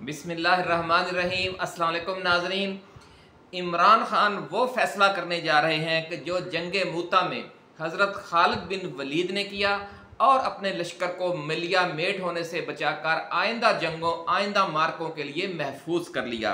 बिस्मिल्लाहिर्रहमानिर्रहीम। अस्सलाम वालेकुम नाज़रीन। इमरान ख़ान वो फ़ैसला करने जा रहे हैं कि जो जंग मूता में हज़रत खालिद बिन वलीद ने किया और अपने लश्कर को मिलिया मेट होने से बचाकर आइंदा जंगों आइंदा मार्कों के लिए महफूज कर लिया।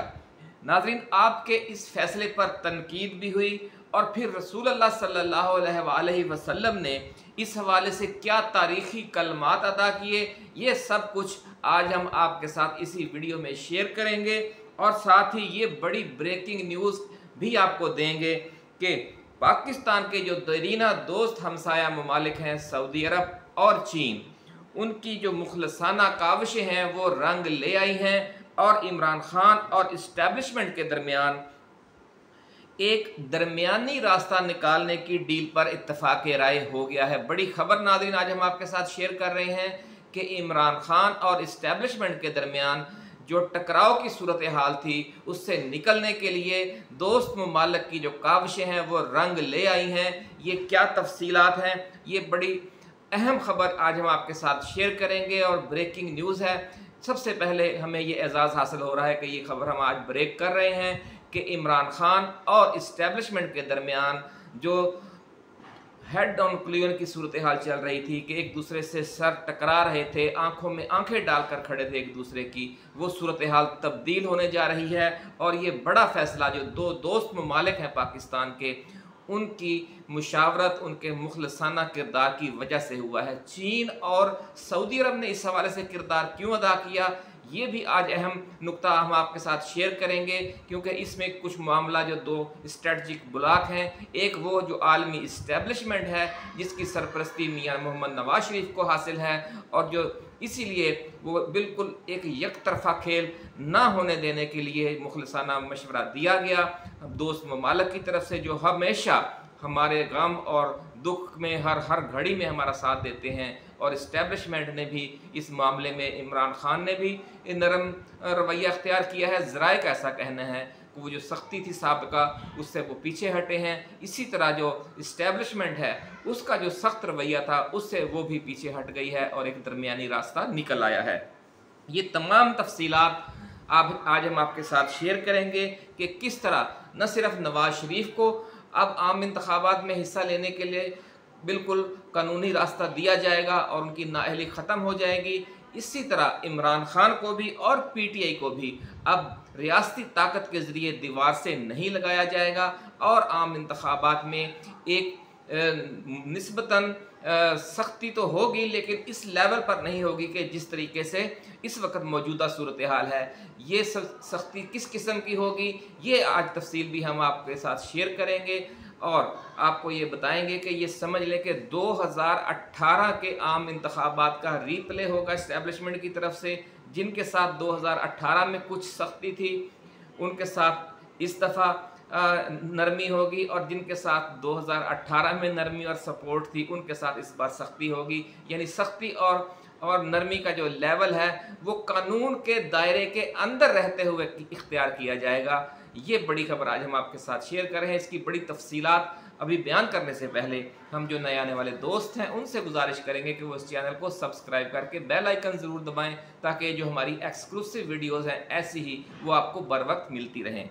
नाज़रीन, आपके इस फ़ैसले पर तनकीद भी हुई और फिर रसूल अल्लाह सल्लल्लाहु अलैहि वसल्लम ने इस हवाले से क्या तारीख़ी कलमात अदा किए, ये सब कुछ आज हम आपके साथ इसी वीडियो में शेयर करेंगे और साथ ही ये बड़ी ब्रेकिंग न्यूज़ भी आपको देंगे कि पाकिस्तान के जो दरीना दोस्त हमसाया ममालिक हैं सऊदी अरब और चीन, उनकी जो मुखलसाना काविशें हैं वो रंग ले आई हैं और इमरान खान और इस्टेब्लिशमेंट के दरमियान एक दरमियानी रास्ता निकालने की डील पर इत्तफाक राय हो गया है। बड़ी खबर नाज़रीन आज हम आपके साथ शेयर कर रहे हैं कि इमरान खान और इस्टेब्लिशमेंट के दरमियान जो टकराव की सूरत हाल थी उससे निकलने के लिए दोस्त ममालिक की जो काविशें हैं वो रंग ले आई हैं। ये क्या तफसीलात हैं, ये बड़ी अहम खबर आज हम आपके साथ शेयर करेंगे और ब्रेकिंग न्यूज़ है। सबसे पहले हमें ये एजाज़ हासिल हो रहा है कि ये खबर हम आज ब्रेक कर रहे हैं कि इमरान खान और इस्टेब्लिशमेंट के दरमियान जो हेड ऑन क्लियर की सूरत हाल चल रही थी कि एक दूसरे से सर टकरा रहे थे, आंखों में आंखें डालकर खड़े थे एक दूसरे की, वो सूरत हाल तब्दील होने जा रही है। और ये बड़ा फैसला जो दो दोस्त ममालिक हैं पाकिस्तान के, उनकी मुशावरत, उनके मुखलसाना किरदार की वजह से हुआ है। चीन और सऊदी अरब ने इस हवाले से किरदार क्यों अदा किया, ये भी आज अहम नुक्ता हम आपके साथ शेयर करेंगे, क्योंकि इसमें कुछ मामला जो दो स्ट्रेटजिक ब्लॉक हैं, एक वो जो आलमी इस्टेब्लिशमेंट है जिसकी सरपरस्ती मियां मोहम्मद नवाज शरीफ को हासिल है और जो इसीलिए वो बिल्कुल एक यकतरफा खेल ना होने देने के लिए मुखलसाना मशवरा दिया गया दोस्त ममालिक की तरफ से, जो हमेशा हमारे गम और दुख में हर घड़ी में हमारा साथ देते हैं। और इस्टेब्लिशमेंट ने भी इस मामले में, इमरान खान ने भी नरम रवैया अख्तियार किया है। ज़राए का ऐसा कहना है कि वो जो सख्ती थी साबिका उससे वो पीछे हटे हैं। इसी तरह जो इस्टेब्लिशमेंट है उसका जो सख्त रवैया था उससे वो भी पीछे हट गई है और एक दरमियानी रास्ता निकल आया है। ये तमाम तफसीलात आज हम आपके साथ शेयर करेंगे कि किस तरह न सिर्फ नवाज शरीफ को अब आम इंतखाबात में हिस्सा लेने के लिए बिल्कुल कानूनी रास्ता दिया जाएगा और उनकी नाअहली ख़त्म हो जाएगी, इसी तरह इमरान खान को भी और पीटीआई को भी अब रियासती ताकत के ज़रिए दीवार से नहीं लगाया जाएगा और आम इंतखाबात में एक निस्बतन सख्ती तो होगी लेकिन इस लेवल पर नहीं होगी कि जिस तरीके से इस वक्त मौजूदा सूरत हाल है। ये सख्ती किस किस्म की होगी, ये आज तफसील भी हम आपके साथ शेयर करेंगे और आपको ये बताएंगे कि ये समझ लें कि 2018 के आम इंतखाबात का रीप्ले होगा इस्टेब्लिशमेंट की तरफ से। जिनके साथ 2018 में कुछ सख्ती थी उनके साथ इस दफ़ा नरमी होगी और जिनके साथ 2018 में नरमी और सपोर्ट थी उनके साथ इस बार सख्ती होगी। यानी सख्ती और नरमी का जो लेवल है वो कानून के दायरे के अंदर रहते हुए इख्तियार किया जाएगा। ये बड़ी खबर आज हम आपके साथ शेयर कर रहे हैं। इसकी बड़ी तफसीलात अभी बयान करने से पहले हम जो नए आने वाले दोस्त हैं उनसे गुजारिश करेंगे कि वो इस चैनल को सब्सक्राइब करके बेल आइकन ज़रूर दबाएं ताकि जो हमारी एक्सक्लूसिव वीडियोज़ हैं ऐसी ही वो आपको बर वक्त मिलती रहें।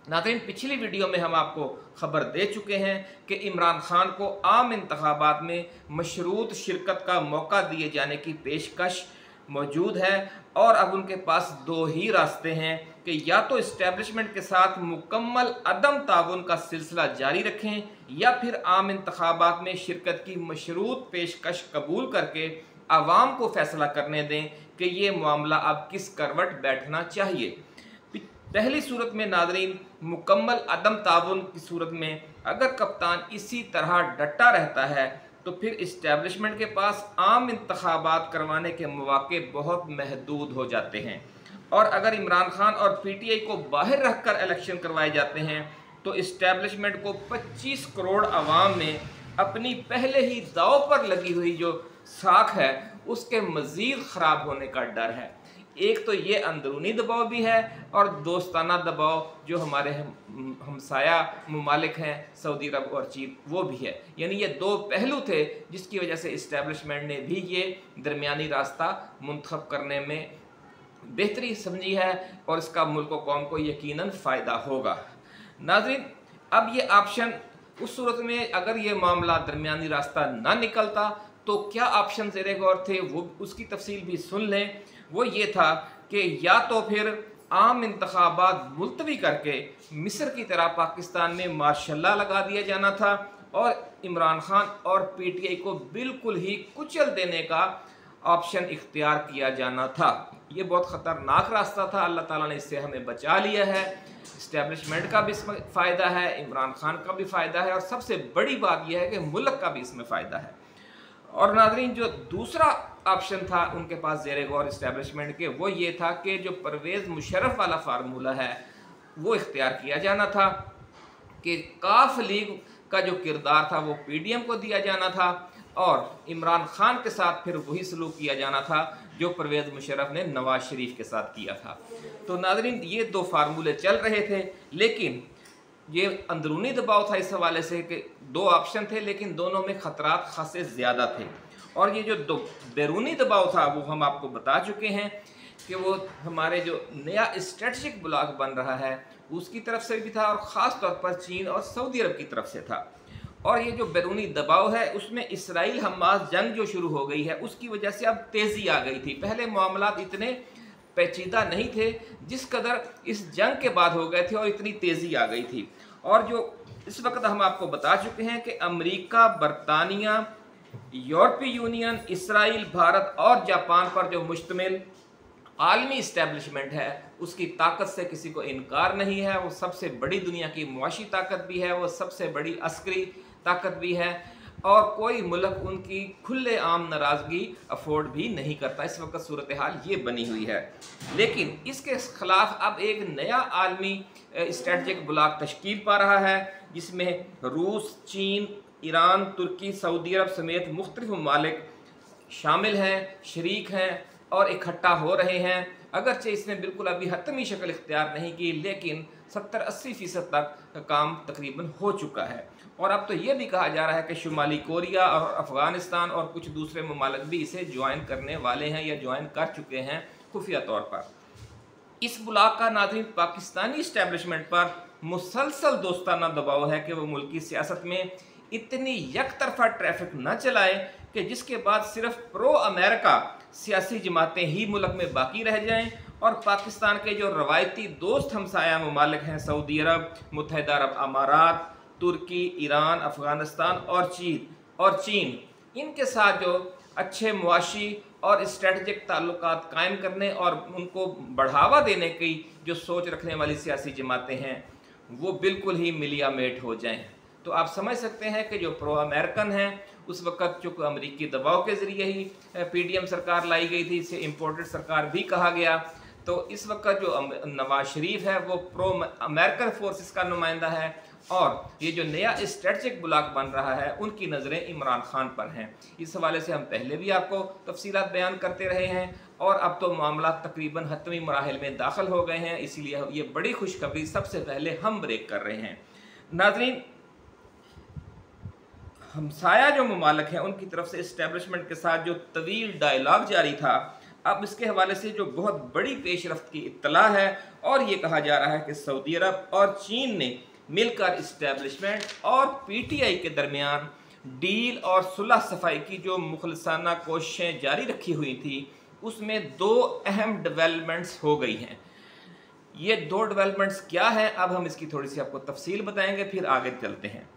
नाज़रीन, पिछली वीडियो में हम आपको खबर दे चुके हैं कि इमरान खान को आम इंतखाबात में मशरूत शिरकत का मौका दिए जाने की पेशकश मौजूद है और अब उनके पास दो ही रास्ते हैं कि या तो इस्टेब्लिशमेंट के साथ मुकम्मल अदम ताउन का सिलसिला जारी रखें या फिर आम इंतखाबात में शिरकत की मशरूत पेशकश कबूल करके आवाम को फैसला करने दें कि ये मामला अब किस करवट बैठना चाहिए। पहली सूरत में नाज़रीन, मुकम्मल अदम ताउन की सूरत में अगर कप्तान इसी तरह डटा रहता है तो फिर इस्टेब्लिशमेंट के पास आम इंतखाबात करवाने के मौके बहुत महदूद हो जाते हैं और अगर इमरान खान और पीटीआई को बाहर रखकर इलेक्शन करवाए जाते हैं तो इस्टेब्लिशमेंट को 25 करोड़ आवाम में अपनी पहले ही दांव पर लगी हुई जो साख है उसके मज़ीद ख़राब होने का डर है। एक तो ये अंदरूनी दबाव भी है और दोस्ताना दबाव जो हमारे हमसाया ममालिक हैं सऊदी अरब और चीन वो भी है। यानी ये दो पहलू थे जिसकी वजह से इस्टेब्लिशमेंट ने भी ये दरमियानी रास्ता मुंतखब करने में बेहतरी समझी है और इसका मुल्क व कौम को यकीनन फ़ायदा होगा। नाज़रीन, अब ये ऑप्शन उस सूरत में अगर ये मामला दरमियानी रास्ता ना निकलता तो क्या ऑप्शन ज़ेरे गौर थे, वो उसकी तफसील भी सुन लें। वो ये था कि या तो फिर आम इंतखाबात मुलतवी करके मिस्र की तरह पाकिस्तान में मार्शल लॉ लगा दिया जाना था और इमरान खान और पीटीआई को बिल्कुल ही कुचल देने का ऑप्शन इख्तियार किया जाना था। ये बहुत ख़तरनाक रास्ता था, अल्लाह ताला ने इससे हमें बचा लिया है। इस्टेब्लिशमेंट का भी इसमें फ़ायदा है, इमरान खान का भी फ़ायदा है और सबसे बड़ी बात यह है कि मुल्क का भी इसमें फ़ायदा है। और नाज़रीन, जो दूसरा ऑप्शन था उनके पास ज़ेरे गौर इस्टेब्लिशमेंट के, वो ये था कि जो परवेज़ मुशर्रफ वाला फार्मूला है वो इख्तियार किया जाना था कि काफ लीग का जो किरदार था वो पीडीएम को दिया जाना था और इमरान खान के साथ फिर वही सलूक किया जाना था जो परवेज़ मुशर्रफ ने नवाज शरीफ के साथ किया था। तो नाज़रीन, ये दो फार्मूले चल रहे थे, लेकिन ये अंदरूनी दबाव था इस हवाले से कि दो ऑप्शन थे लेकिन दोनों में ख़तरात खासे ज़्यादा थे। और ये जो दो बैरूनी दबाव था वो हम आपको बता चुके हैं कि वो हमारे जो नया स्ट्रेटजिक ब्लॉक बन रहा है उसकी तरफ से भी था और ख़ास तौर पर चीन और सऊदी अरब की तरफ से था। और ये जो बैरूनी दबाव है उसमें इसराइल हमास जंग जो शुरू हो गई है उसकी वजह से अब तेज़ी आ गई थी। पहले मामलात इतने पेचीदा नहीं थे जिस कदर इस जंग के बाद हो गए थे और इतनी तेज़ी आ गई थी। और जो इस वक्त हम आपको बता चुके हैं कि अमेरिका, बरतानिया, यूरोपीय यूनियन, इसराइल, भारत और जापान पर जो मुश्तमिल आलमी इस्टेब्लिशमेंट है उसकी ताकत से किसी को इनकार नहीं है। वो सबसे बड़ी दुनिया की मुआशी ताकत भी है, वो सबसे बड़ी अस्करी ताकत भी है और कोई मुल्क उनकी खुले आम नाराज़गी अफोर्ड भी नहीं करता। इस वक्त सूरत हाल ये बनी हुई है। लेकिन इसके ख़िलाफ़ अब एक नया आलमी स्ट्रेटजिक ब्लॉक तश्कील पा रहा है जिसमें रूस, चीन, ईरान, तुर्की, सऊदी अरब समेत मुख्तलिफ ममालिक शामिल हैं, शरीक हैं और इकट्ठा हो रहे हैं। अगरचे इसने बिल्कुल अभी हतमी शक्ल इख्तियार नहीं की लेकिन 70-80% तक काम तकरीबन हो चुका है। और अब तो ये भी कहा जा रहा है कि शुमाली कोरिया और अफ़गानिस्तान और कुछ दूसरे ममालिक भी इसे ज्वाइन करने वाले हैं या ज्वाइन कर चुके हैं खुफिया तौर पर। इस ब्लॉक का नाज़रीन पाकिस्तानी इस्टेब्लिशमेंट पर मुसलसल दोस्ताना दबाव है कि वो मुल्क की सियासत में इतनी यकतरफा ट्रैफिक न चलाए कि जिसके बाद सिर्फ प्रो अमेरिका सियासी जमातें ही मुल्क में बाकी रह जाएं और पाकिस्तान के जो रवायती दोस्त हमसाया ममालिक हैं सऊदी अरब, मुत्तहिदा अरब अमारात, तुर्की, ईरान, अफ़गानिस्तान और चीन इनके साथ जो अच्छे मुआशी और स्ट्रेटजिक ताल्लुकात कायम करने और उनको बढ़ावा देने की जो सोच रखने वाली सियासी जमातें हैं वो बिल्कुल ही मिलिया मेट हो जाएं। तो आप समझ सकते हैं कि जो प्रो अमेरिकन हैं उस वक़्त चूँकि अमरीकी दबाव के ज़रिए ही पीडीएम सरकार लाई गई थी, इसे इम्पोर्टेड सरकार भी कहा गया। तो इस वक्त जो नवाज शरीफ है वो प्रो अमेरिकन फोर्सेस का नुमाइंदा है और ये जो नया स्ट्रेटजिक ब्लॉक बन रहा है उनकी नज़रें इमरान खान पर हैं। इस हवाले से हम पहले भी आपको तफसीलात बयान करते रहे हैं और अब तो मामला तकरीबन हतमी मराहिल में दाखिल हो गए हैं, इसलिए ये बड़ी खुशखबरी सबसे पहले हम ब्रेक कर रहे हैं। नाज़रीन, हमसाया जो ममालिक हैं उनकी तरफ से इस्टेब्लिशमेंट के साथ जो तवील डायलॉग जारी था, अब इसके हवाले से जो बहुत बड़ी पेशरफ्त की इत्तला है और ये कहा जा रहा है कि सऊदी अरब और चीन ने मिलकर इस्टेब्लिशमेंट और पीटीआई के दरमियान डील और सुलह सफाई की जो मुखलसाना कोशिशें जारी रखी हुई थी उसमें दो अहम डेवलपमेंट्स हो गई हैं। ये दो डेवलपमेंट्स क्या हैं, अब हम इसकी थोड़ी सी आपको तफसील बताएंगे, फिर आगे चलते हैं।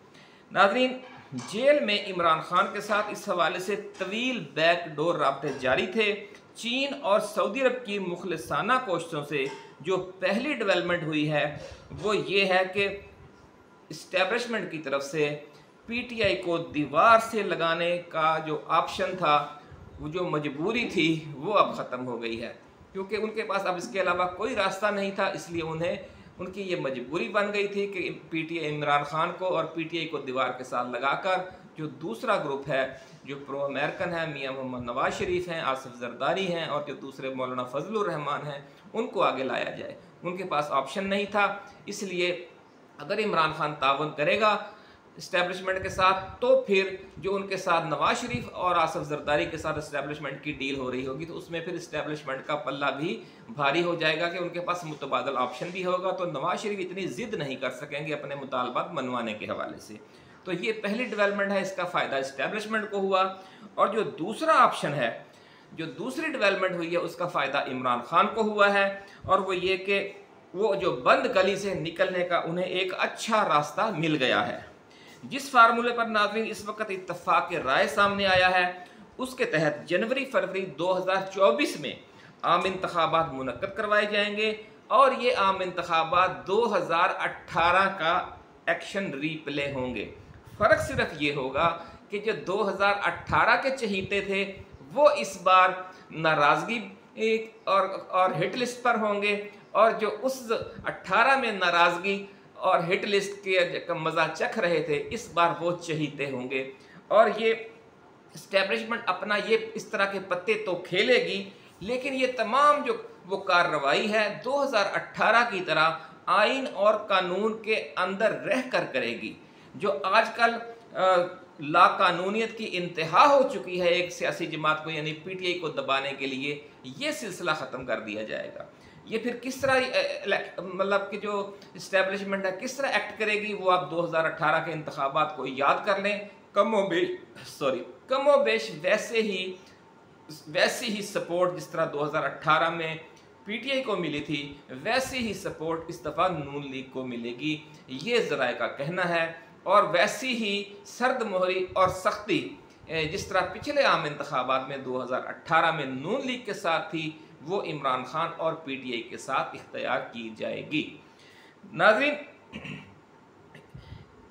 नाज़रीन, जेल में इमरान खान के साथ इस हवाले से तवील बैकडोर राब्ते जारी थे। चीन और सऊदी अरब की मुखलसाना कोशिशों से जो पहली डेवलपमेंट हुई है वो ये है कि इस्टेब्लिशमेंट की तरफ से पीटीआई को दीवार से लगाने का जो ऑप्शन था, वो जो मजबूरी थी वो अब ख़त्म हो गई है क्योंकि उनके पास अब इसके अलावा कोई रास्ता नहीं था। इसलिए उनकी ये मजबूरी बन गई थी कि पीटीआई इमरान खान को और पीटीआई को दीवार के साथ लगाकर जो दूसरा ग्रुप है जो प्रो अमेरिकन है, मियां मोहम्मद नवाज शरीफ हैं, आसिफ जरदारी हैं और जो दूसरे मौलाना फजलुर रहमान हैं, उनको आगे लाया जाए। उनके पास ऑप्शन नहीं था। इसलिए अगर इमरान खान तावन करेगा इस्टेब्लिशमेंट के साथ, तो फिर जो उनके साथ नवाज शरीफ और आसफ जरदारी के साथ इस्टेब्लिशमेंट की डील हो रही होगी, तो उसमें फिर इस्टेब्लिशमेंट का पल्ला भी भारी हो जाएगा कि उनके पास मुतबादल ऑप्शन भी होगा, तो नवाज शरीफ इतनी जिद नहीं कर सकेंगे अपने मुतालबात मनवाने के हवाले से। तो ये पहली डेवलपमेंट है, इसका फ़ायदा इस्टेब्लिशमेंट को हुआ। और जो दूसरा ऑप्शन है, जो दूसरी डेवलपमेंट हुई है, उसका फ़ायदा इमरान खान को हुआ है, और वो ये कि वो जो बंद गली से निकलने का उन्हें एक अच्छा रास्ता मिल गया है। जिस फार्मूले पर नाज़रीन इस वक्त इत्तफाक राय सामने आया है, उसके तहत जनवरी फरवरी 2024 में आम इंतखाबात मुनक्कद करवाए जाएंगे, और ये आम इंतखाबात 2018 का एक्शन रीप्ले होंगे। फ़र्क सिर्फ ये होगा कि जो 2018 के चहीते थे वो इस बार नाराज़गी और हिट लिस्ट पर होंगे, और जो उस 18 में नाराज़गी और हिट लिस्ट के मज़ा चख रहे थे, इस बार वो चहीते होंगे। और ये इस्टेब्लिशमेंट अपना ये इस तरह के पत्ते तो खेलेगी, लेकिन ये तमाम जो वो कार्रवाई है 2018 की तरह आइन और कानून के अंदर रह कर करेगी। जो आजकल लाकानूनियत की इंतहा हो चुकी है एक सियासी जमात को, यानी पीटीआई को दबाने के लिए, ये सिलसिला ख़त्म कर दिया जाएगा। ये फिर किस तरह मतलब कि जो इस्टेब्लिशमेंट है किस तरह एक्ट करेगी, वो आप 2018 के इंतखाबात को याद कर लें। कमोबेश वैसी ही सपोर्ट जिस तरह 2018 में पीटीआई को मिली थी, वैसी ही सपोर्ट इस दफ़ा नून लीग को मिलेगी, ये ज़राए का कहना है। और वैसी ही सर्द मोहरी और सख्ती जिस तरह पिछले आम इंतखाबात में 2018 में नून लीग के साथ थी, वो इमरान खान और पीटीआई के साथ इख्तियार की जाएगी। नाज़रीन,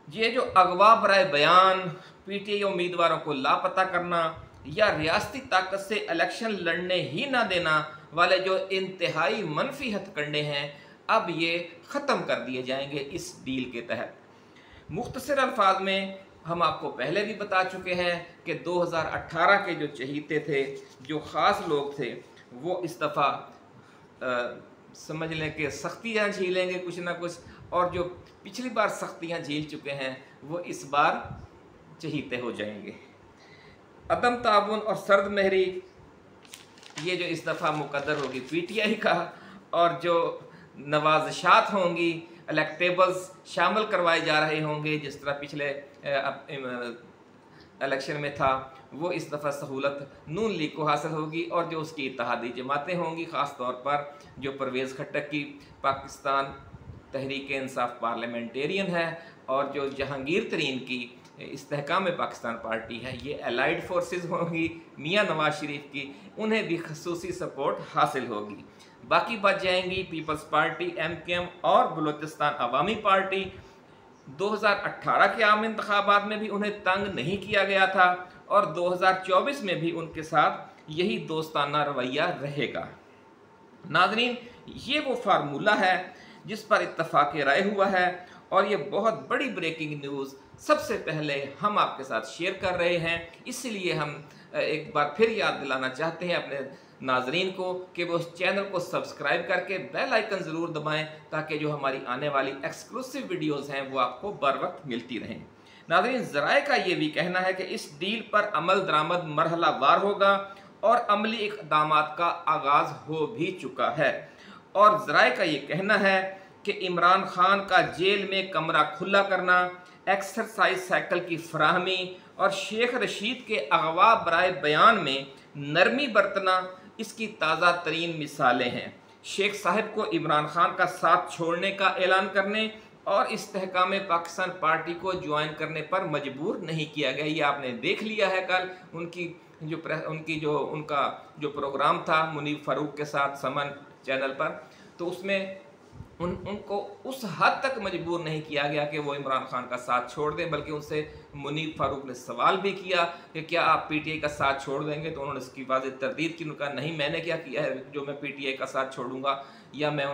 ये जो अगवा बराए बयान, पीटीआई उम्मीदवारों को लापता करना या रियासती ताकत से इलेक्शन लड़ने ही ना देना वाले जो इंतहाई मनफी हथकंडे हैं, अब ये ख़त्म कर दिए जाएंगे इस डील के तहत। मुख्तसर अल्फाज में हम आपको पहले भी बता चुके हैं कि 2018 के जो चहीते थे, जो ख़ास लोग थे, वो इस दफ़ा समझ लें कि सख्तियाँ झीलेंगे कुछ ना कुछ, और जो पिछली बार सख्तियाँ झील चुके हैं वो इस बार चहीते हो जाएंगे। अदम ताउन और सर्द महरी ये जो इस दफ़ा मुकद्दर होगी पीटीआई का, और जो नवाज़शात होंगी, इलेक्टेबल्स शामिल करवाए जा रहे होंगे जिस तरह पिछले इलेक्शन में था, वो इस दफ़ा सहूलत नून लीग को हासिल होगी। और जो उसकी इत्तेहादी जमातें होंगी, ख़ास तौर पर जो परवेज़ खट्टक की पाकिस्तान तहरीक इंसाफ पार्लियामेंटेरियन है, और जो जहांगीर तरीन की इस्तेहकाम पाकिस्तान पार्टी है, ये अलाइड फोर्सेस होंगी मियाँ नवाज शरीफ की, उन्हें भी खसूसी सपोर्ट हासिल होगी। बाकी बच जाएंगी पीपल्स पार्टी, MKM और बलूचिस्तान अवामी पार्टी। 2018 के आम इंतखाबात में भी उन्हें तंग नहीं किया गया था, और 2024 में भी उनके साथ यही दोस्ताना रवैया रहेगा। नाज़रीन, ये वो फार्मूला है जिस पर इत्तफाक राय हुआ है, और ये बहुत बड़ी ब्रेकिंग न्यूज़ सबसे पहले हम आपके साथ शेयर कर रहे हैं। इसलिए हम एक बार फिर याद दिलाना चाहते हैं अपने नाजरीन को कि वो उस चैनल को सब्सक्राइब करके बेल आइकन ज़रूर दबाएं, ताकि जो हमारी आने वाली एक्सक्लूसिव वीडियोज़ हैं वो आपको बर वक्त मिलती रहें। नाजरीन, ज़राए का ये भी कहना है कि इस डील पर अमल दरामद मरहलावार होगा, और अमली इक़दामात का आगाज़ हो भी चुका है। और ज़राए का ये कहना है कि इमरान खान का जेल में कमरा खुला करना, एक्सरसाइज साइकिल की फराहमी, और शेख रशीद के अगवा बराए बयान में नरमी बरतना इसकी ताज़ा तरीन मिसालें हैं। शेख साहब को इमरान खान का साथ छोड़ने का ऐलान करने और इस्तेहकाम पाकिस्तान पार्टी को ज्वाइन करने पर मजबूर नहीं किया गया। ये आपने देख लिया है कल उनका जो प्रोग्राम था मुनीब फ़ारूक के साथ समन चैनल पर, तो उसमें उनको उस हद तक मजबूर नहीं किया गया कि वो इमरान खान का साथ छोड़ दें, बल्कि उनसे मुनीर फारूक ने सवाल भी किया कि क्या आप पीटीआई का साथ छोड़ देंगे, तो उन्होंने इसकी वाज़ेह तरदीद की। उन्होंने कहा नहीं, मैंने क्या किया है जो मैं पीटीआई का साथ छोड़ूंगा, या मैं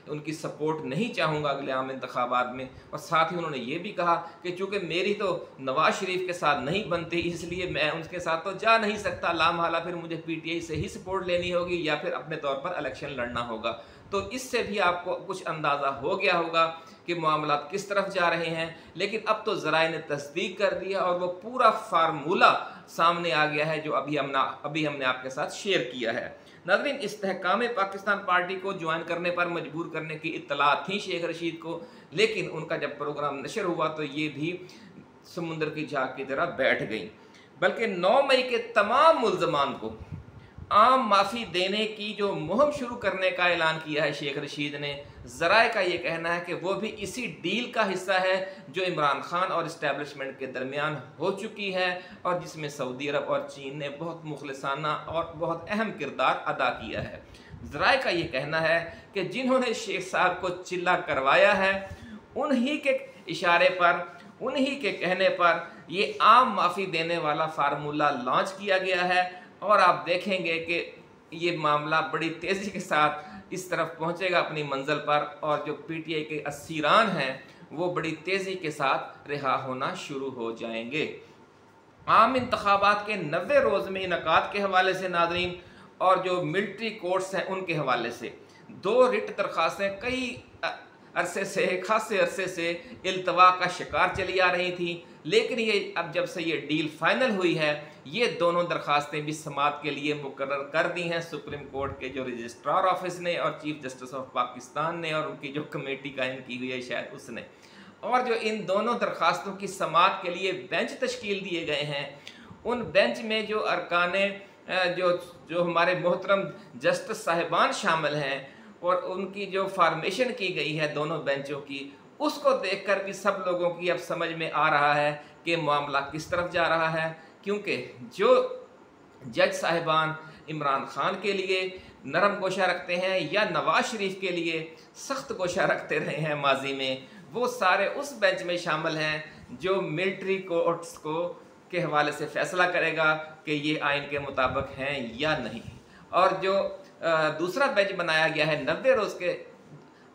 उनकी सपोर्ट नहीं चाहूँगा अगले आम इंतखाबात में। और साथ ही उन्होंने ये भी कहा कि चूँकि मेरी तो नवाज शरीफ के साथ नहीं बनती, इसलिए मैं उनके साथ तो जा नहीं सकता, लामहला फिर मुझे पीटीआई से ही सपोर्ट लेनी होगी या फिर अपने तौर पर इलेक्शन लड़ना होगा। तो इससे भी आपको कुछ अंदाज़ा हो गया होगा कि मामला किस तरफ जा रहे हैं। लेकिन अब तो ज़राए ने तस्दीक कर दिया और वो पूरा फार्मूला सामने आ गया है जो अभी हमने आपके साथ शेयर किया है। नाज़रीन, इस्तेहकाम पाकिस्तान पार्टी को ज्वाइन करने पर मजबूर करने की इत्तला थी शेख रशीद को, लेकिन उनका जब प्रोग्राम नशर हुआ तो ये भी समुंदर की झाग की तरह बैठ गई। बल्कि 9 मई के तमाम मुल्ज़मान को आम माफ़ी देने की जो मुहिम शुरू करने का ऐलान किया है शेख रशीद ने, ज़राए का ये कहना है कि वो भी इसी डील का हिस्सा है जो इमरान खान और इस्टेब्लिशमेंट के दरमियान हो चुकी है और जिसमें सऊदी अरब और चीन ने बहुत मुखलिसाना और बहुत अहम किरदार अदा किया है। ज़राए का ये कहना है कि जिन्होंने शेख साहब को चिल्ला करवाया है, उन्हीं के इशारे पर, उन्हीं के कहने पर ये आम माफ़ी देने वाला फार्मूला लॉन्च किया गया है। और आप देखेंगे कि ये मामला बड़ी तेज़ी के साथ इस तरफ पहुंचेगा अपनी मंजिल पर, और जो पीटीआई के असीरान हैं वो बड़ी तेज़ी के साथ रिहा होना शुरू हो जाएंगे। आम इंतखाबात के 90 रोज़ में इनकाद के हवाले से नाज़रीन, और जो मिलिट्री कोर्ट्स हैं उनके हवाले से 2 रिट दरख्वास्तें कई खासे अरसे से इल्तवा का शिकार चली आ रही थी। लेकिन ये अब जब से ये डील फाइनल हुई है, ये दोनों दरख्वास्तें भी समाअत के लिए मुकर्रर कर दी हैं सुप्रीम कोर्ट के जो रजिस्ट्रार ऑफिस ने और चीफ जस्टिस ऑफ पाकिस्तान ने, और उनकी जो कमेटी कायम की हुई है शायद उसने। और जो इन दोनों दरख्वास्तों की समाअत के लिए बेंच तश्कील दिए गए हैं, उन बेंच में जो अरकाने जो हमारे मोहतरम जस्टिस साहिबान शामिल हैं और उनकी जो फार्मेशन की गई है दोनों बेंचों की, उसको देखकर भी सब लोगों की अब समझ में आ रहा है कि मामला किस तरफ जा रहा है। क्योंकि जो जज साहिबान इमरान खान के लिए नरम गोशा रखते हैं या नवाज शरीफ के लिए सख्त गोशा रखते रहे हैं माजी में, वो सारे उस बेंच में शामिल हैं जो मिलिट्री कोर्ट्स को के हवाले से फ़ैसला करेगा कि ये आइन के मुताबिक हैं या नहीं। और जो दूसरा बेंच बनाया गया है 90 रोज़ के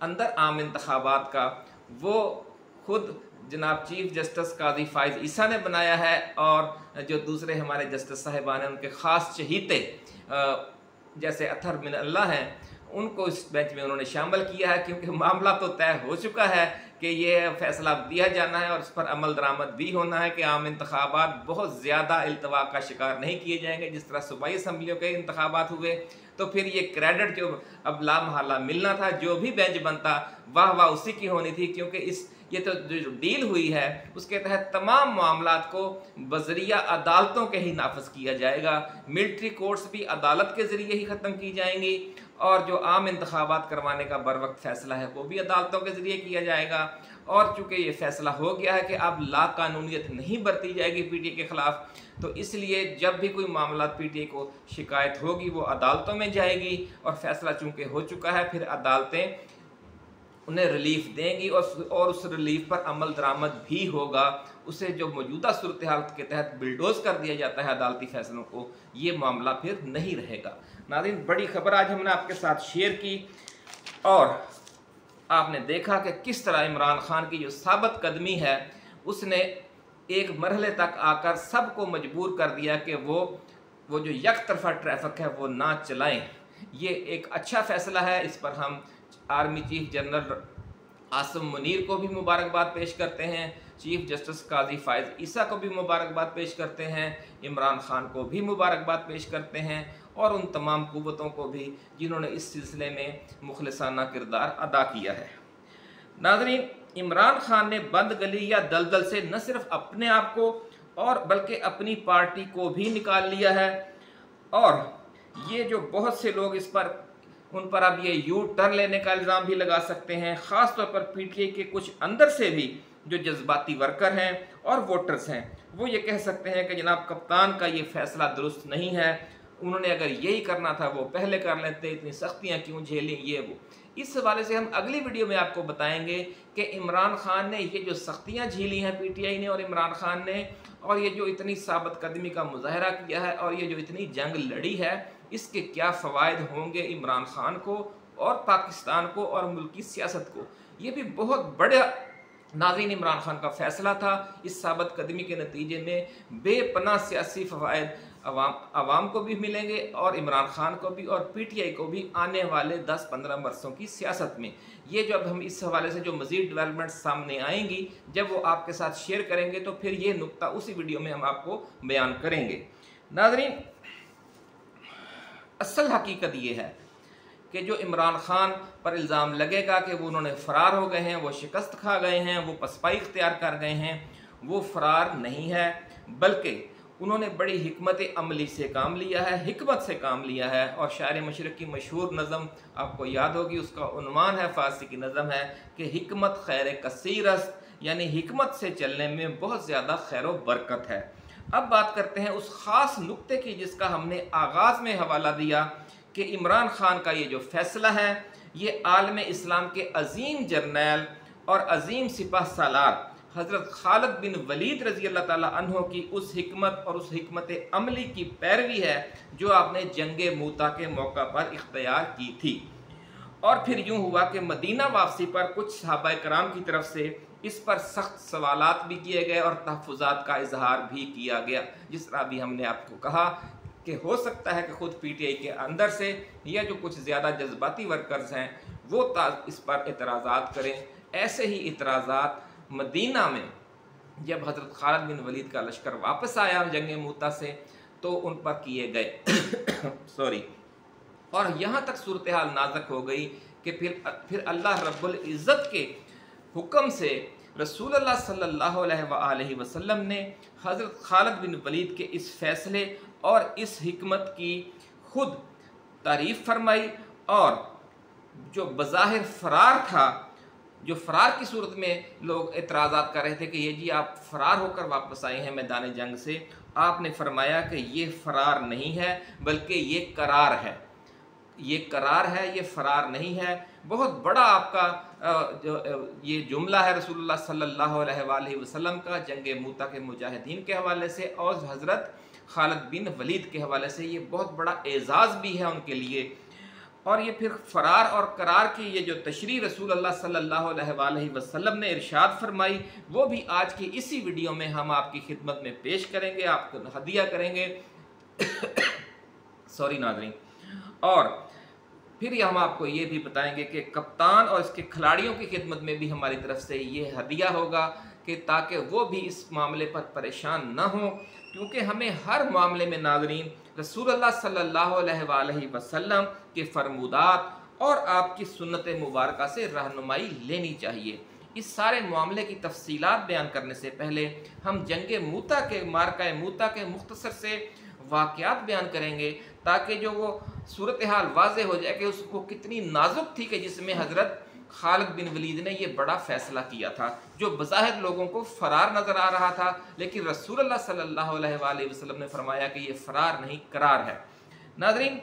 अंदर आम इंतखाबात का, वो खुद जनाब चीफ जस्टिस काजी फाइज ईसा ने बनाया है, और जो दूसरे हमारे जस्टिस साहिबान हैं उनके ख़ास चहीते जैसे अथर मिन अल्लाह हैं, उनको इस बेंच में उन्होंने शामिल किया है। क्योंकि मामला तो तय हो चुका है कि ये फ़ैसला दिया जाना है और उस पर अमल दरामद भी होना है कि आम इंतखाबात बहुत ज़्यादा इल्तवा का शिकार नहीं किए जाएंगे। जिस तरह सूबाई असम्बलियों के इंतखाबात हुए तो फिर ये क्रेडिट जो अब लामहला मिलना था, जो भी बेंच बनता वाह वाह उसी की होनी थी। क्योंकि ये तो जो डील हुई है उसके तहत तमाम मामलात को बजरिया अदालतों के ही नाफज किया जाएगा। मिलिट्री कोर्ट्स भी अदालत के ज़रिए ही ख़त्म की जाएंगी, और जो आम इंतखाबात करवाने का बर वक्त फ़ैसला है वो भी अदालतों के ज़रिए किया जाएगा। और चूँकि ये फ़ैसला हो गया है कि अब लाकानूनियत नहीं बरती जाएगी पीटीआई के ख़िलाफ़, तो इसलिए जब भी कोई मामला पीटीआई को शिकायत होगी वो अदालतों में जाएगी, और फ़ैसला चूँकि हो चुका है फिर अदालतें उन्हें रिलीफ देंगी और उस रिलीफ पर अमल दरामद भी होगा। उसे जो मौजूदा सूरत हाल के तहत बिल्डोज कर दिया जाता है अदालती फैसलों को, ये मामला फिर नहीं रहेगा। नाज़रीन, बड़ी खबर आज हमने आपके साथ शेयर की, और आपने देखा कि किस तरह इमरान खान की जो साबित कदमी है उसने एक मरहले तक आकर सबको मजबूर कर दिया कि वो जो एक तरफा ट्रैफिक है वो ना चलाएं। ये एक अच्छा फ़ैसला है, इस पर हम army chief general Asim Munir को भी मुबारकबाद पेश करते हैं, चीफ जस्टिस काजी फाइज ईसा को भी मुबारकबाद पेश करते हैं, इमरान खान को भी मुबारकबाद पेश करते हैं, और उन तमाम कुव्वतों को भी जिन्होंने इस सिलसिले में मुखलिसाना किरदार अदा किया है। नाज़रीन, इमरान खान ने बंद गली या दलदल से न सिर्फ अपने आप को और बल्कि अपनी पार्टी को भी निकाल लिया है, और ये जो बहुत से लोग उन पर अब ये यू टर्न लेने का इल्ज़ाम भी लगा सकते हैं। ख़ास तौर पर पीटीआई के कुछ अंदर से भी जो जज्बाती वर्कर हैं और वोटर्स हैं, वो ये कह सकते हैं कि जनाब कप्तान का ये फ़ैसला दुरुस्त नहीं है, उन्होंने अगर यही करना था वो पहले कर लेते, इतनी सख्तियाँ क्यों झेली, ये वो। इस हवाले से हम अगली वीडियो में आपको बताएंगे कि इमरान खान ने ये जो सख्तियाँ झेली हैं पीटीआई ने और इमरान खान ने, और ये जो इतनी साबित कदमी का मुजाहरा किया है और ये जो इतनी जंग लड़ी है, इसके क्या फ़वाइद होंगे इमरान खान को और पाकिस्तान को और मुल्क की सियासत को। ये भी बहुत बड़ा नाज़रीन इमरान खान का फ़ैसला था। इस साबित कदमी के नतीजे में बेपनाह सियासी फ़वाइद अवाम को भी मिलेंगे और इमरान खान को भी और पीटीआई को भी आने वाले 10-15 वर्षों की सियासत में। ये जब हम इस हवाले से जो मज़ीद डेवलपमेंट सामने आएंगी, जब वो आपके साथ शेयर करेंगे तो फिर ये नुक्ता उसी वीडियो में हम आपको बयान करेंगे। नाज़रीन, असल हकीकत ये है कि जो इमरान खान पर इल्ज़ाम लगेगा कि वो उन्होंने फ़रार हो गए हैं, वो शिकस्त खा गए हैं, वो पसपाई इख्तियार कर गए हैं, वो फ़रार नहीं है, बल्कि उन्होंने बड़ी हिकमत अमली से काम लिया है, हिकमत से काम लिया है। और शायर मशरक़ की मशहूर नज़म आपको याद होगी, उसका उन्वान है, फ़ारसी की नज़म है कि हिकमत खैर कसीरस्त, यानी हिकमत से चलने में बहुत ज़्यादा खैर व बरकत है। अब बात करते हैं उस ख़ास नुक्ते की जिसका हमने आगाज़ में हवाला दिया कि इमरान खान का ये जो फ़ैसला है, ये आलम इस्लाम के अज़ीम जर्नैल और अज़ीम सिपह सालार हज़रत खालिद बिन वलीद रज़ी अल्लाह ताला अन्हो की उस हिकमत और उस हिकमत अमली की पैरवी है जो आपने जंगे मूता के मौका पर इख्तियार की थी। और फिर यूँ हुआ कि मदीना वापसी पर कुछ सहाबा कराम की तरफ से इस पर सख्त सवालात भी किए गए और तहफ़्फ़ुज़ात का इजहार भी किया गया। जिस तरह भी हमने आपको कहा कि हो सकता है कि ख़ुद पीटीआई के अंदर से या जो कुछ ज़्यादा जज्बाती वर्कर्स हैं वो इस पर एतराज़ात करें। ऐसे ही एतराज़ात मदीना में जब हज़रत खालिद बिन वलीद का लश्कर वापस आया जंग मूता से तो उन पर किए गए सॉरी, और यहाँ तक सूरत हाल नाजुक हो गई कि फिर अल्लाह रब्बुल इज़्ज़त के हुक्म से रसूलुल्लाह सल्लल्लाहु अलैहि वसल्लम ने हज़रत खालिद बिन वलीद के इस फ़ैसले और इस हिकमत की खुद तारीफ़ फरमाई। और जो बज़ाहिर फ़रार था, जो फ़रार की सूरत में लोग एतराज़ात कर रहे थे कि ये जी आप फ़रार होकर वापस आए हैं मैदान जंग से, आपने फरमाया कि ये फ़रार नहीं है बल्कि ये करार है, ये करार है, ये फ़रार नहीं है। बहुत बड़ा आपका जो ये जुमला है रसूलुल्लाह सल्लल्लाहु अलैहि वसल्लम का जंग मूता के मुजाहिदीन के हवाले से और हज़रत खालिद बिन वलीद के हवाले से, ये बहुत बड़ा एज़ाज़ भी है उनके लिए। और ये फिर फ़रार और करार की ये जो तशरीह रसूलुल्लाह सल्लल्लाहु अलैहि वसल्लम ने इरशाद फरमाई, वो भी आज की इसी वीडियो में हम आपकी खिदमत में पेश करेंगे, आपको हदिया करेंगे सॉरी नाज़रीन। और फिर हम आपको ये भी बताएंगे कि कप्तान और इसके खिलाड़ियों की खिदमत में भी हमारी तरफ से ये हदिया होगा कि ताकि वो भी इस मामले पर परेशान ना हो, क्योंकि हमें हर मामले में नाज़रीन रसूलुल्लाह सल्लल्लाहु अलैहि वसल्लम के फरमूदात और आपकी सुन्नत मुबारका से रहनुमाई लेनी चाहिए। इस सारे मामले की तफसीलात बयान करने से पहले हम जंग मूता के मार्का मूता के मुख्तसर से वाक़यात बयान करेंगे ताकि जो वो सूरत हाल वाज़े हो जाए कि उसको कितनी नाजुक थी कि जिसमें हज़रत खालिद बिन वलीद ने ये बड़ा फ़ैसला किया था जो बज़ाहिर लोगों को फ़रार नज़र आ रहा था, लेकिन रसूलुल्लाह सल्लल्लाहु अलैहि वसल्लम ने फरमाया कि ये फ़रार नहीं करार है। नाज़रीन,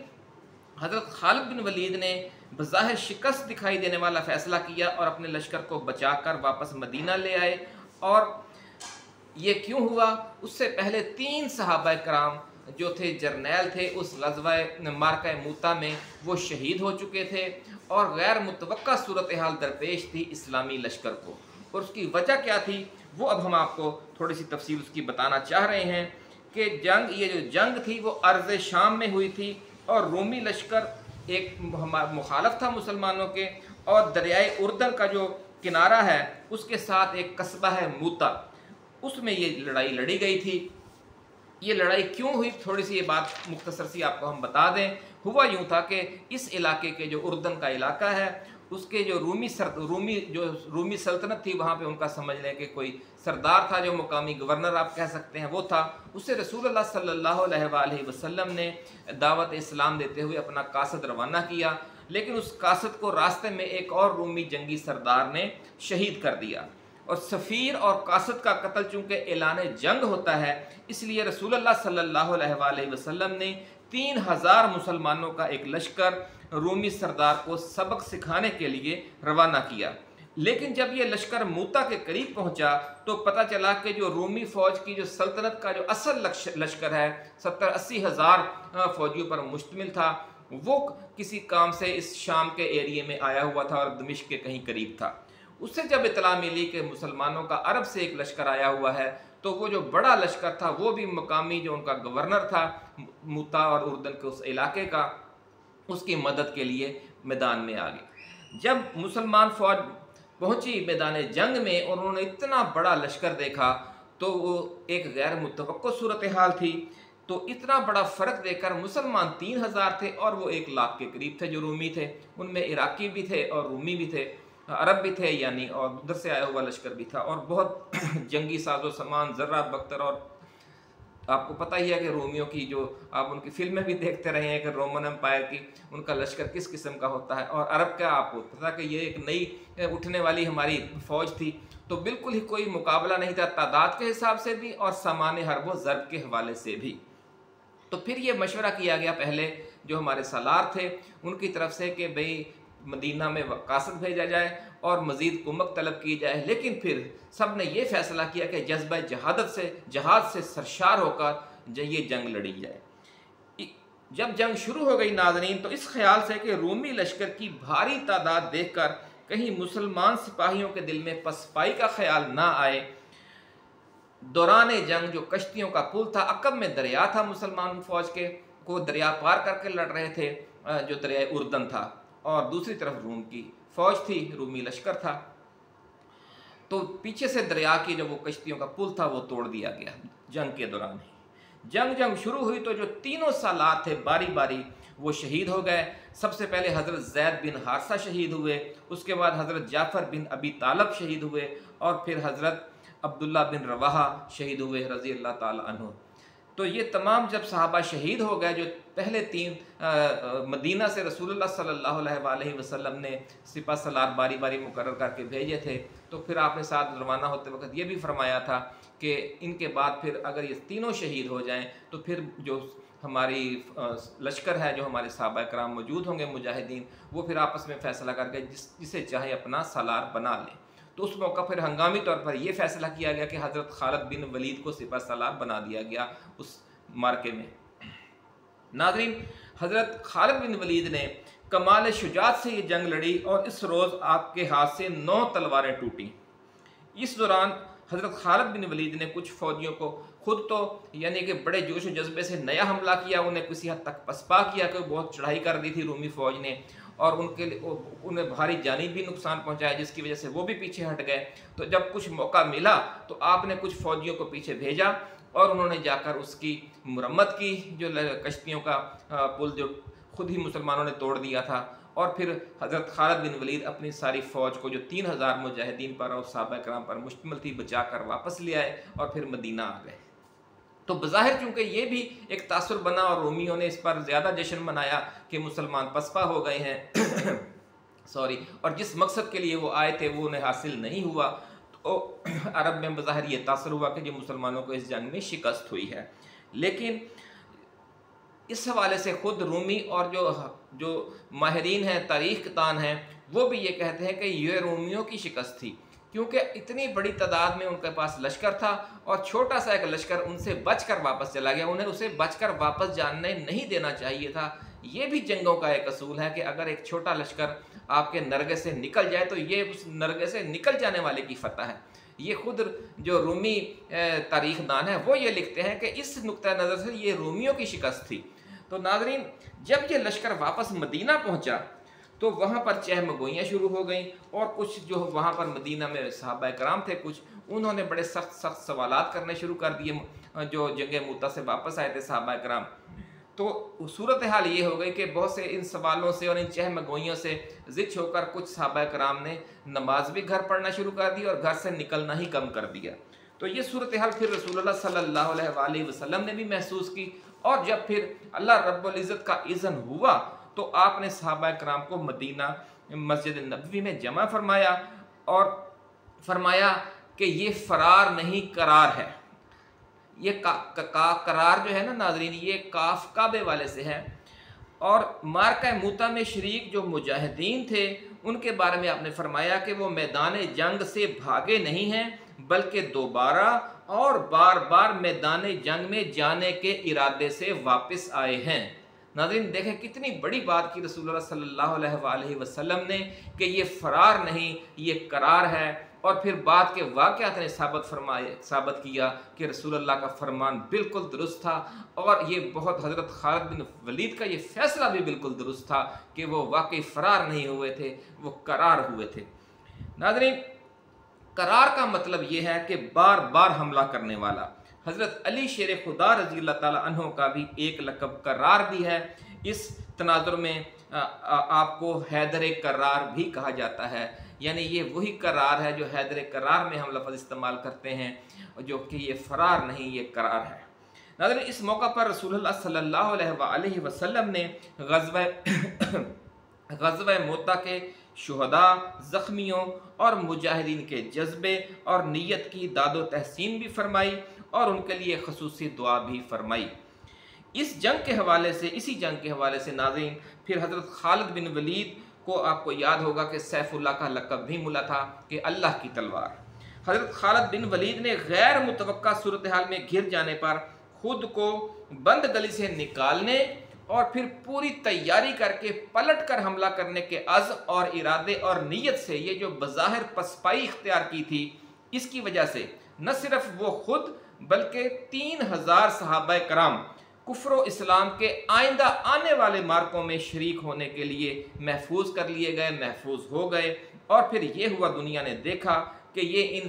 हज़रत खालिद बिन वलीद ने बज़ाहिर शिकस्त दिखाई देने वाला फ़ैसला किया और अपने लश्कर को बचाकर वापस मदीना ले आए। और ये क्यों हुआ, उससे पहले 3 सहाबा कराम जो थे जर्नैल थे उस ग़ज़वा मार्का मूता में, वो शहीद हो चुके थे और गैर मुतवक्का सूरत हाल दरपेश थी इस्लामी लश्कर को। और उसकी वजह क्या थी वो अब हम आपको थोड़ी सी तफसील उसकी बताना चाह रहे हैं कि ये जो जंग थी वो अर्ज़ शाम में हुई थी और रोमी लश्कर एक मुखालफ था मुसलमानों के, और दरियाए उर्दन का जो किनारा है उसके साथ एक कस्बा है मूता, उसमें ये लड़ाई लड़ी गई थी। ये लड़ाई क्यों हुई, थोड़ी सी ये बात मुख्तसर सी आपको हम बता दें। हुआ यूँ था कि इस इलाके के जो उर्दन का इलाका है उसके जो रूमी सल्तनत थी, वहाँ पे उनका समझ लें कि कोई सरदार था जो मुकामी गवर्नर आप कह सकते हैं वो था। उससे रसूलुल्लाह सल्लल्लाहु अलैहि वसल्लम ने दावत इस्लाम देते हुए अपना कासद रवाना किया, लेकिन उस कासद को रास्ते में एक और रूमी जंगी सरदार ने शहीद कर दिया। और सफ़ीर और कासद का कत्ल चूँकि ऐलान जंग होता है, इसलिए रसूलुल्लाह सल्लल्लाहु अलैहि वसल्लम ने 3000 मुसलमानों का एक लश्कर रूमी सरदार को सबक सिखाने के लिए रवाना किया। लेकिन जब ये लश्कर मूता के करीब पहुंचा तो पता चला कि जो रूमी फौज की जो सल्तनत का जो असल लश्कर है 70-80 हज़ार फौजियों पर मुश्तमिल था, वो किसी काम से इस शाम के एरिए में आया हुआ था और दमिश्क के कहीं करीब था। उससे जब इतला मिली कि मुसलमानों का अरब से एक लश्कर आया हुआ है, तो वो जो बड़ा लश्कर था वो भी मकामी जो उनका गवर्नर था मूता और उर्दन के उस इलाके का, उसकी मदद के लिए मैदान में आ गए। जब मुसलमान फौज पहुंची मैदान जंग में और उन्होंने इतना बड़ा लश्कर देखा तो वो एक गैर मुतवक्को सूरत हाल थी। तो इतना बड़ा फ़र्क देखकर मुसलमान 3000 थे और वो 1 लाख के करीब थे जो रूमी थे। उनमें इराकी भी थे और रूमी भी थे, अरब भी थे यानी, और उधर से आया हुआ लश्कर भी था और बहुत जंगी साजो सामान, ज़र्रा बख्तर, और आपको पता ही है कि रोमियो की जो आप उनकी फिल्में भी देखते रहे हैं कि रोमन एम्पायर की उनका लश्कर किस किस्म का होता है, और अरब का आपको पता कि ये एक नई उठने वाली हमारी फ़ौज थी। तो बिल्कुल ही कोई मुकाबला नहीं था तादाद के हिसाब से भी और सामान हरबो ज़रब के हवाले से भी। तो फिर ये मशवरा किया गया पहले जो हमारे सालार थे उनकी तरफ से कि भाई मदीना में कासद भेजा जाए और मज़ीद कुमक तलब की जाए। लेकिन फिर सब ने यह फ़ैसला किया कि जज्बा जहाद से सरशार होकर ये जंग लड़ी जाए। जब जंग शुरू हो गई नाज़रीन, तो इस ख्याल से कि रूमी लश्कर की भारी तादाद देखकर कहीं मुसलमान सिपाहियों के दिल में पसपाई का ख्याल ना आए, दौरान जंग जो कश्तियों का पुल था, अकब में दरिया था, मुसलमान फौज के को दरिया पार करके लड़ रहे थे जो दरिया उर्दन था, और दूसरी तरफ रूम की फौज थी, रूमी लश्कर था। तो पीछे से दरिया की जो वो कश्तियों का पुल था वो तोड़ दिया गया जंग के दौरान ही। जंग शुरू हुई तो जो तीनों सालार थे बारी बारी वो शहीद हो गए। सबसे पहले हज़रत ज़ैद बिन हारसा शहीद हुए, उसके बाद हज़रत जाफ़र बिन अबी तालब शहीद हुए, और फिर हज़रत अब्दुल्ला बिन रवाहा शहीद हुए रज़ी अल्लाह ताला अन्हु। तो ये तमाम जब सहाबा शहीद हो गए, जो पहले 3 मदीना से रसूलुल्लाह सल्लल्लाहु अलैहि वसल्लम ने सिपा सलार बारी बारी मुकर्रर करके भेजे थे, तो फिर आपने साथ रवाना होते वक्त ये भी फरमाया था कि इनके बाद फिर अगर ये तीनों शहीद हो जाएं तो फिर जो हमारी लश्कर है, जो हमारे सहाबा कराम मौजूद होंगे मुजाहिदीन, वो फिर आपस में फ़ैसला करके जिसे चाहे अपना सालार बना लें। तो उस मौका फिर हंगामी तौर पर यह फैसला किया गया कि हज़रत खालिद बिन वलीद को सिपा सलार बना दिया गया उस मार्के में। नाज़रीन, हज़रत खालिद बिन वलीद ने कमाल शुजात से ये जंग लड़ी और इस रोज़ आपके हाथ से 9 तलवारें टूटी। इस दौरान हज़रत खालिद बिन वलीद ने कुछ फ़ौजियों को खुद तो यानी कि बड़े जोश व जज्बे से नया हमला किया, उन्हें किसी हद तक पसपा किया कि बहुत चढ़ाई कर दी थी रूमी फ़ौज ने, और उन्हें भारी जानी भी नुकसान पहुंचाया, जिसकी वजह से वो भी पीछे हट गए। तो जब कुछ मौका मिला तो आपने कुछ फ़ौजियों को पीछे भेजा और उन्होंने जाकर उसकी मुरम्मत की, जो कश्तियों का पुल जो खुद ही मुसलमानों ने तोड़ दिया था। और फिर हज़रत खालिद बिन वलीद अपनी सारी फ़ौज को जो 3000 मुजाहिदीन पर और सहाबा कराम पर मुश्तमिल थी बचा कर वापस ले आए और फिर मदीना आ गए। तो बज़ाहिर चूँकि ये भी एक तासुर बना और रोमियों ने इस पर ज़्यादा जश्न मनाया कि मुसलमान पसपा हो गए हैं सॉरी, और जिस मकसद के लिए वो आए थे वो उन्हें हासिल नहीं हुआ, तो अरब में बज़ाहिर ये तासुर हुआ कि जो मुसलमानों को इस जंग में शिकस्त हुई है। लेकिन इस हवाले से ख़ुद रूमी और जो माहिरीन हैं, तारीख़ दान हैं, वो भी ये कहते हैं कि ये रोमियों की शिकस्त थी, क्योंकि इतनी बड़ी तादाद में उनके पास लश्कर था और छोटा सा एक लश्कर उनसे बचकर वापस चला गया। उन्हें उसे बचकर वापस जाने नहीं देना चाहिए था। ये भी जंगों का एक असूल है कि अगर एक छोटा लश्कर आपके नरगे से निकल जाए तो ये उस नरगे से निकल जाने वाले की फतह है। ये खुद जो रूमी तारीख़ दान है वो ये लिखते हैं कि इस नुक्ता नज़र से ये रोमियों की शिकस्त थी। तो नाज़रीन, जब ये लश्कर वापस मदीना पहुँचा तो वहाँ पर चहमगोइयाँ शुरू हो गई, और कुछ जो वहाँ पर मदीना में सहाबा कराम थे कुछ, उन्होंने बड़े सख्त सवालात करने शुरू कर दिए जो जंगे मूता से वापस आए थे सहाबा कराम। तो सूरत हाल ये हो गई कि बहुत से इन सवालों से और इन चहमगोइयों से ज़िद होकर कुछ सहाबा कराम ने नमाज भी घर पढ़ना शुरू कर दी और घर से निकलना ही कम कर दिया। तो ये सूरत हाल फिर रसूलुल्लाह सल्लल्लाहु अलैहि वसल्लम ने भी महसूस की, और जब फिर अल्लाह रब्बुल इज़्ज़त का इज़्न हुआ तो आपने सहाबा कराम को मदीना मस्जिद नबवी में जमा फरमाया और फरमाया कि ये फ़रार नहीं करार है। ये करार जो है ना नाजरीन, ये काफ काबे वाले से है। और मार्का मूता में शरीक जो मुजाहिदीन थे उनके बारे में आपने फरमाया कि वो मैदान जंग से भागे नहीं हैं, बल्कि दोबारा और बार बार मैदान जंग में जाने के इरादे से वापस आए हैं। नाज़रीन देखें कितनी बड़ी बात की रसूलुल्लाह सल्लल्लाहु अलैहि वसल्लम ने कि ये फरार नहीं, ये करार है। और फिर बाद के वाक़यात ने साबित किया कि रसूलुल्लाह का फरमान बिल्कुल दुरुस्त था, और ये बहुत हज़रत खालिद बिन वलीद का ये फ़ैसला भी बिल्कुल दुरुस्त था कि वो वाकई फ़रार नहीं हुए थे, वो करार हुए थे। नाज़रीन करार का मतलब ये है कि बार बार हमला करने वाला। हज़रत अली शेर खुदा रज़ी अल्लाह ताला अन्हो का भी एक लक़ब करार भी है। इस तनाज़ुर में आपको हैदर करार भी कहा जाता है, यानी ये वही करार है जो हैदर करार में हम लफ्ज़ इस्तेमाल करते हैं, जो कि ये फ़रार नहीं, ये करार है। नाज़रीन इस मौका पर रसूलुल्लाह सल्लल्लाहु अलैहि वसल्लम ने ग़ज़वा मोता के शुहदा, ज़ख्मियों और मुजाहिदीन के जज्बे और नीयत की दादो तहसीन भी फरमाई और उनके लिए ख़ुसूसी दुआ भी फरमाई। इसी जंग के हवाले से नाज़रीन फिर हज़रत खालिद बिन वलीद को आपको याद होगा कि सैफुल्लाह का लक़ब भी मिला था कि अल्लाह की तलवार। हज़रत खालिद बिन वलीद ने गैर मुतवक्का सूरत हाल में घिर जाने पर खुद को बंद गली से निकालने और फिर पूरी तैयारी करके पलट कर हमला करने के अज़्म और इरादे और नीयत से ये जो बज़ाहिर पसपाई इख्तियार की थी, इसकी वजह से न सिर्फ वो खुद बल्कि 3000 सहाबा कराम कुफ्र इस्लाम के आइंदा आने वाले मार्कों में शरीक होने के लिए महफूज कर लिए गए, महफूज हो गए। और फिर ये हुआ, दुनिया ने देखा कि ये इन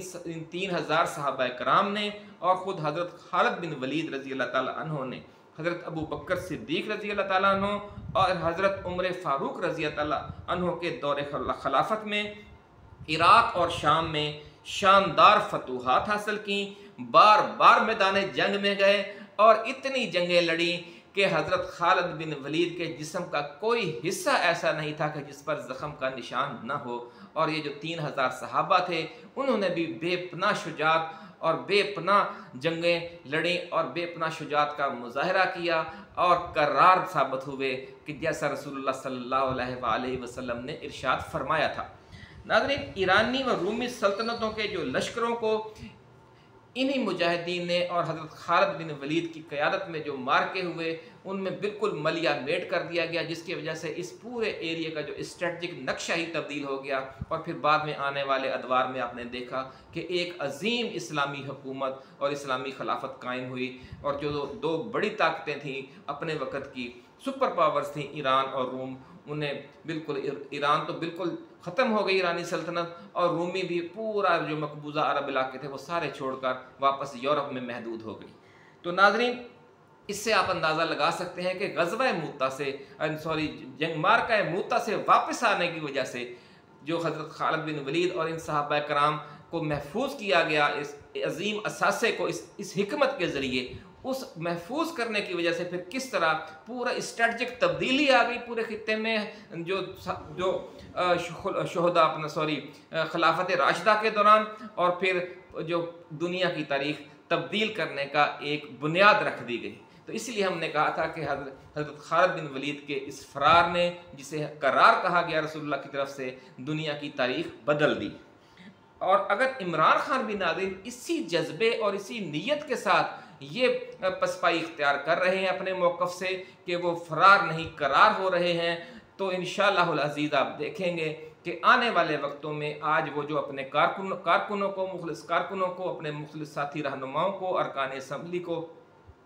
3000 सहाबा कराम ने और ख़ुद हज़रत खालिद बिन वलीद रज़ी अल्लाह ताला अन्हो ने हज़रत अबू बकर सिद्दीक़ रज़ी अल्लाह ताला अन्हो और हज़रत उमर फ़ारूक रज़ी अल्लाह ताला अन्हो के दौरे खिलाफत में इराक़ और शाम में शानदार फतूहात हासिल की, बार बार मैदान जंग में गए और इतनी जंगें लड़ी कि हज़रत खालिद बिन वलीद के जिस्म का कोई हिस्सा ऐसा नहीं था कि जिस पर ज़ख़म का निशान न हो। और ये जो 3000 सहाबा थे उन्होंने भी बेपनाह शुजात और बेपनाह जंगें लड़ी और बेपनाह शुजात का मुजाहरा किया और करार साबित हुए कि जैसा रसूलुल्लाह सल्लल्लाहु अलैहि वसल्लम ने इरशाद फरमाया था। नाज़रीन ईरानी व रूमी सल्तनतों के जो लश्करों को इन्हीं मुजाहिदीन ने और हज़रत खालिद बिन वलीद की क़यादत में जो मार्के हुए उनमें बिल्कुल मलिया मेट कर दिया गया, जिसकी वजह से इस पूरे एरिया का जो स्ट्रेटजिक नक्शा ही तब्दील हो गया। और फिर बाद में आने वाले अदवार में आपने देखा कि एक अजीम इस्लामी हुकूमत और इस्लामी खिलाफत कायम हुई। और जो दो बड़ी ताकतें थीं अपने वक़्त की, सुपर पावर्स थीं ईरान और रूम, उन्हें बिल्कुल ईरान तो बिल्कुल ख़त्म हो गई ईरानी सल्तनत, और रूमी भी पूरा जो मकबूजा अरब इलाके थे वो सारे छोड़कर वापस यूरोप में महदूद हो गई। तो नाज़रीन इससे आप अंदाज़ा लगा सकते हैं कि ग़ज़वा मूता से जंग मार्का मूता से वापस आने की वजह से जो हज़रत खालिद बिन वलीद और इन सहाबा कराम को महफूज किया गया, इस अजीम असासे को इस हिकमत के ज़रिए उस महफूज करने की वजह से फिर किस तरह पूरा स्ट्रेटजिक तब्दीली आ गई पूरे खित्ते में, जो शुहदा खिलाफत राशिदा के दौरान, और फिर जो दुनिया की तारीख तब्दील करने का एक बुनियाद रख दी गई। तो इसलिए हमने कहा था कि हज़रत खालिद बिन वलीद के इस फरार ने, जिसे करार कहा गया रसूलुल्लाह की तरफ से, दुनिया की तारीख बदल दी। और अगर इमरान खान भी नाज़रीन इसी जज्बे और इसी नीयत के साथ ये पसपाई इख्तियार कर रहे हैं अपने मौक़िफ़ से कि वो फरार नहीं करार हो रहे हैं, तो इंशाअल्लाहुल अज़ीज़ आप देखेंगे कि आने वाले वक्तों में आज वो जो अपने कारकुनों को, मुखलिस कारकुनों को, अपने मुखलिस साथी रहनुमाओं को, अरकान असम्बली को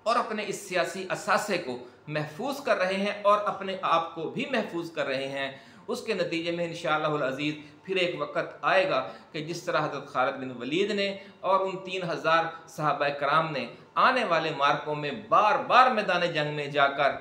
और अपने इस सियासी असासे को महफूज कर रहे हैं और अपने आप को भी महफूज कर रहे हैं, उसके नतीजे में इंशाअल्लाहुल अज़ीज़ फिर एक वक़्त आएगा कि जिस तरह हज़रत खालिद बिन वलीद ने और उन 3000 सहाबा कराम ने आने वाले मार्कों में बार बार मैदान जंग में जाकर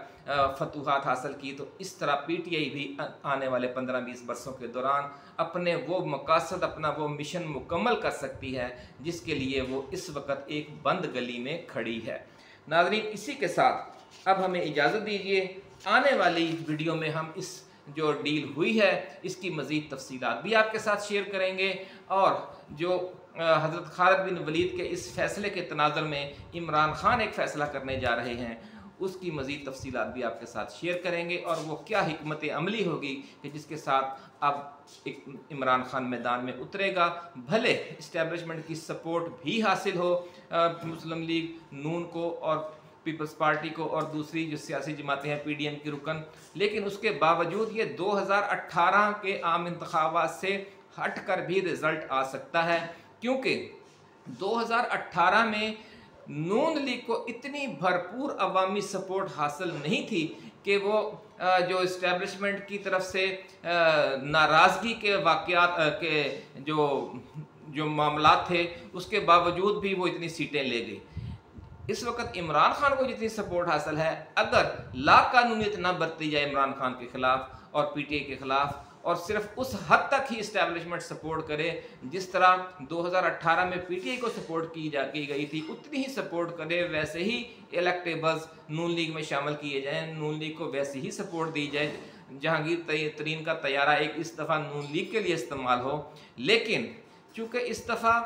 फतूहात हासिल की, तो इस तरह PTI भी आने वाले 15-20 वर्षों के दौरान अपने वो मकासद, अपना वो मिशन मुकम्मल कर सकती है जिसके लिए वो इस वक्त एक बंद गली में खड़ी है। नाज़रीन इसी के साथ अब हमें इजाज़त दीजिए, आने वाली वीडियो में हम इस जो डील हुई है इसकी मज़ीद तफसीलात भी आपके साथ शेयर करेंगे, और जो हज़रत खालिद बिन वलीद के इस फैसले के तनाज़ुर में इमरान खान एक फ़ैसला करने जा रहे हैं उसकी मज़ीद तफसीलात भी आपके साथ शेयर करेंगे, और वो क्या हिकमत अमली होगी कि जिसके साथ अब एक इमरान खान मैदान में उतरेगा। भले इस्टेब्लिशमेंट की सपोर्ट भी हासिल हो मुस्लिम लीग नून को और पीपल्स पार्टी को और दूसरी जो सियासी जमातें हैं PDM की रुकन, लेकिन उसके बावजूद ये 2018 के आम इंतखाबात से हट कर भी रिज़ल्ट आ सकता है, क्योंकि 2018 में नून लीग को इतनी भरपूर अवामी सपोर्ट हासिल नहीं थी कि वो जो इस्टेब्लिशमेंट की तरफ से नाराज़गी के वाक़यात के जो मामलात थे उसके बावजूद भी वो इतनी सीटें ले गई। इस वक्त इमरान खान को जितनी सपोर्ट हासिल है, अगर लाकानूनियत ना बरती जाए इमरान खान के ख़िलाफ़ और PTI के ख़िलाफ़, और सिर्फ उस हद तक ही इस्टेब्लिशमेंट सपोर्ट करे जिस तरह 2018 में PTI को सपोर्ट की गई थी, उतनी ही सपोर्ट करे, वैसे ही इलेक्टेबल्स नून लीग में शामिल किए जाएँ, नून लीग को वैसे ही सपोर्ट दी जाए, जहांगीर तरीन का तैयारा एक इस दफ़ा नून लीग के लिए इस्तेमाल हो। लेकिन चूँकि इस दफ़ा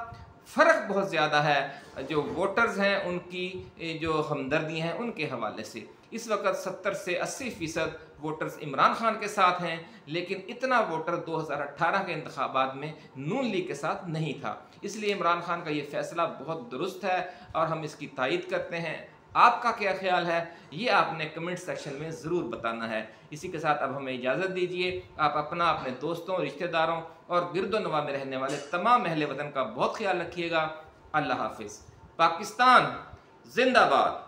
फ़र्क बहुत ज़्यादा है जो वोटर्स हैं उनकी जो हमदर्दी हैं उनके हवाले से, इस वक्त 70 से 80% वोटर्स इमरान खान के साथ हैं, लेकिन इतना वोटर 2018 के इंतखाबात में नून लीग के साथ नहीं था। इसलिए इमरान खान का ये फ़ैसला बहुत दुरुस्त है और हम इसकी तायीद करते हैं। आपका क्या ख्याल है ये आपने कमेंट सेक्शन में ज़रूर बताना है। इसी के साथ अब हमें इजाज़त दीजिए। आप अपना, अपने दोस्तों, रिश्तेदारों और गिरदोनवा में रहने वाले तमाम अहले वतन का बहुत ख्याल रखिएगा। अल्लाह हाफिज़। पाकिस्तान जिंदाबाद।